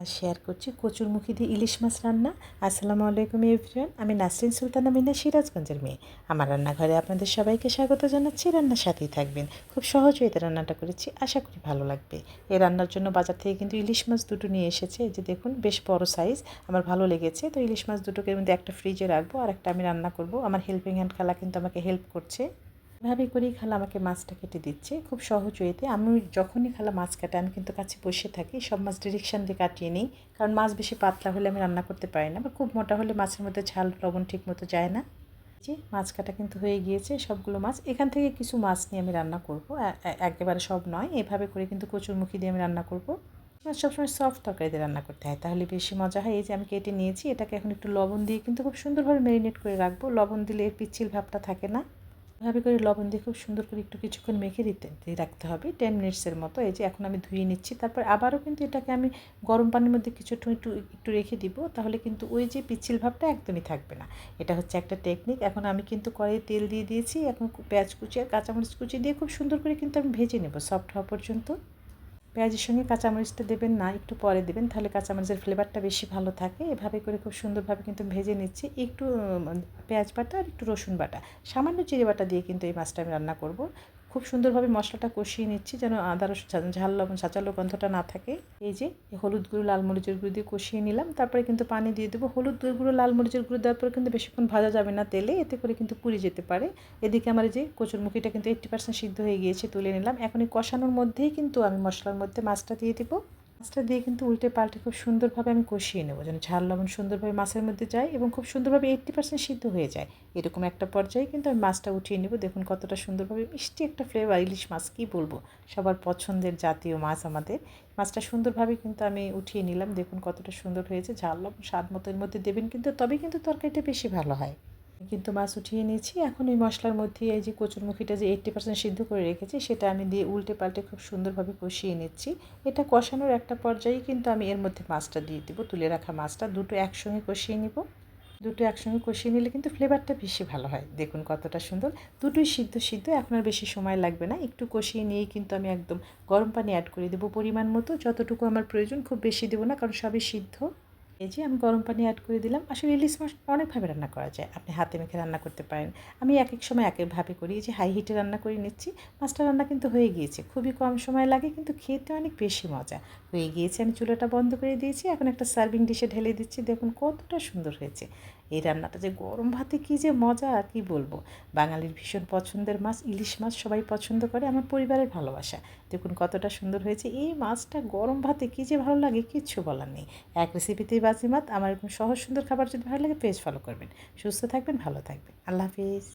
Share করছি কচুরমুখী দিয়ে ইলিশ মাছ রান্না। আসসালামু আলাইকুম এভরিওয়ান, আমি নাসরিন সুলতানা মিনা, সিরাজগঞ্জের মেয়ে। আমার রান্নাঘরে আপনাদের সবাইকে স্বাগত জানাচ্ছি। রান্নার সাথেই থাকবেন। খুব সহজ এতে রান্নাটা করেছি, আশা করি ভালো লাগবে। এই রান্নার জন্য বাজার থেকে কিন্তু ইলিশ মাছ দুটো নিয়ে এসেছে। এই যে দেখুন, বেশ বড় সাইজ, আমার ভালো লেগেছে। তো ইলিশ মাছ দুটোকে মধ্যে একটা ফ্রিজে রাখবো আর একটা আমি রান্না করব। আমার হেল্পিং হ্যান্ড খালা কিন্তু আমাকে হেল্প করছে। এভাবে করেই খালা আমাকে মাছটা কেটে দিচ্ছে খুব সহজ ওয়েতে। আমি যখনই খালা মাছ কাটে আমি কিন্তু কাছে বসে থাকি, সব মাছ ডিরেকশান দিয়ে কাটিয়ে নিই। কারণ মাছ বেশি পাতলা হলে আমি রান্না করতে পারি না, বা খুব মোটা হলে মাছের মধ্যে ঝাল লবণ ঠিক মতো যায় না। যে মাছ কাটা কিন্তু হয়ে গিয়েছে সবগুলো মাছ। এখান থেকে কিছু মাছ নিয়ে আমি রান্না করব, একেবারে সব নয়। এভাবে করে কিন্তু কচুরমুখী দিয়ে আমি রান্না করব। মাছ সবসময় সফট তরকারি দিয়ে রান্না করতে হয়, তাহলে বেশি মজা হয়। এই যে আমি কেটে নিয়েছি, এটাকে এখন একটু লবণ দিয়ে কিন্তু খুব সুন্দরভাবে ম্যারিনেট করে রাখবো। লবণ দিলে এর পিচ্ছিল ভাবটা থাকে না। এভাবে করে লবণ দিয়ে খুব সুন্দর করে একটু কিছুক্ষণ মেখে দিয়ে রাখতে হবে, 10 মিনিটসের মতো। এই যে এখন আমি ধুয়ে নিচ্ছি, তারপর আবারও কিন্তু এটাকে আমি গরম পানির মধ্যে কিছুক্ষণ একটু একটু রেখে দিব, তাহলে কিন্তু ওই যে পিচ্ছিল ভাবটা একদমই থাকবে না। এটা হচ্ছে একটা টেকনিক। এখন আমি কিন্তু কড়াইয়ে তেল দিয়ে দিয়েছি। এখন পেঁয়াজ কুচি আর কাঁচামরিচ কুচি দিয়ে খুব সুন্দর করে কিন্তু আমি ভেজে নেব সফট হওয়া পর্যন্ত। পেঁয়াজের সঙ্গে কাঁচামরিচটা দেবেন না, একটু পরে দেবেন, তাহলে কাঁচামরিচের ফ্লেভারটা বেশি ভালো থাকে। এভাবে করে খুব সুন্দরভাবে কিন্তু ভেজে নিচ্ছি। একটু পেঁয়াজ বাটা আর একটু রসুন বাটা, সামান্য জিরে বাটা দিয়ে কিন্তু এই মাছটা আমি রান্না করব। খুব সুন্দরভাবে মশলাটা কষিয়ে নিচ্ছি, যেন আদা রসুন ঝাল লবণ ছাঁচালো গন্ধটা না থাকে। এই যে হলুদ গুঁড়ো লাল মরিচের গুঁড়ো দিয়ে কষিয়ে নিলাম, তারপরে কিন্তু পানি দিয়ে দেবো। হলুদ গুঁড়ো লাল মরিচের গুঁড়ো দেওয়ার পরে কিন্তু বেশিক্ষণ ভাজা যাবে না তেলে, এতে করে কিন্তু পুড়ে যেতে পারে। এদিকে আমার এই যে কচুরমুখিটা কিন্তু 80% সিদ্ধ হয়ে গিয়েছে, তুলে নিলাম। এখন এই কষানোর মধ্যেই কিন্তু আমি মশলার মধ্যে মাছটা দিয়ে দিব। মাছটা দিয়ে কিন্তু উল্টে পাল্টে খুব সুন্দরভাবে আমি কষিয়ে নেবো, যেন ঝাল লবণ সুন্দরভাবে মাছের মধ্যে যায় এবং খুব সুন্দরভাবে 80% সিদ্ধ হয়ে যায়। এরকম একটা পর্যায়ে কিন্তু আমি মাছটা উঠিয়ে নেব। দেখুন কতটা সুন্দরভাবে মিষ্টি একটা ফ্লেভার। ইলিশ মাছ কী বলবো, সবার পছন্দের জাতীয় মাছ আমাদের। মাছটা সুন্দরভাবে কিন্তু আমি উঠিয়ে নিলাম। দেখুন কতটা সুন্দর হয়েছে। ঝাল লবণ স্বাদ মতো এর মধ্যে দেবেন কিন্তু, তবেই কিন্তু তরকারিটা বেশি ভালো হয়। কিন্তু মাছ উঠিয়ে নিয়েছি। এখন এই মশলার মধ্যে এই যে কচুরমুখিটা যে 80% সিদ্ধ করে রেখেছি, সেটা আমি দিয়ে উল্টে পাল্টে খুব সুন্দরভাবে কষিয়ে নিচ্ছি। এটা কষানোর একটা পর্যায়ে কিন্তু আমি এর মধ্যে মাছটা দিয়ে দেবো, তুলে রাখা মাছটা। দুটো একসঙ্গে কষিয়ে নিব। দুটো একসঙ্গে কষিয়ে নিলে কিন্তু ফ্লেভারটা বেশি ভালো হয়। দেখুন কতটা সুন্দর, দুটোই সিদ্ধ সিদ্ধ। এখন আর বেশি সময় লাগবে না, একটু কষিয়ে নিয়েই কিন্তু আমি একদম গরম পানি অ্যাড করে দেবো পরিমাণ মতো, যতটুকু আমার প্রয়োজন। খুব বেশি দেবো না, কারণ সবই সিদ্ধ। এই যে আমি গরম পানি অ্যাড করে দিলাম। আসলে ইলিশ মাছ অনেকভাবে রান্না করা যায়, আপনি হাতে মেখে রান্না করতে পারেন। আমি এক এক সময় এক একভাবে করি। এই যে হাই হিটে রান্না করে নিচ্ছি। মাছটা রান্না কিন্তু হয়ে গিয়েছে, খুবই কম সময় লাগে কিন্তু খেতে অনেক বেশি মজা হয়ে গিয়েছে। আমি চুলাটা বন্ধ করে দিয়েছি, এখন একটা সার্ভিং ডিশে ঢেলে দিচ্ছি। দেখুন কতটা সুন্দর হয়েছে। এই রান্নাটা যে গরম ভাতে কী যে মজা আর কী বলবো। বাঙালির ভীষণ পছন্দের মাছ ইলিশ মাছ, সবাই পছন্দ করে, আমার পরিবারের ভালোবাসা। দেখুন কতটা সুন্দর হয়েছে। এই মাছটা গরম ভাতে কী যে ভালো লাগে, কিচ্ছু বলার নেই। এক রেসিপিতেই বাজিমাত। আমার এরকম সহজ সুন্দর খাবার যদি ভালো লাগে পেজ ফলো করবেন। সুস্থ থাকবেন, ভালো থাকবেন। আল্লাহ হাফিজ।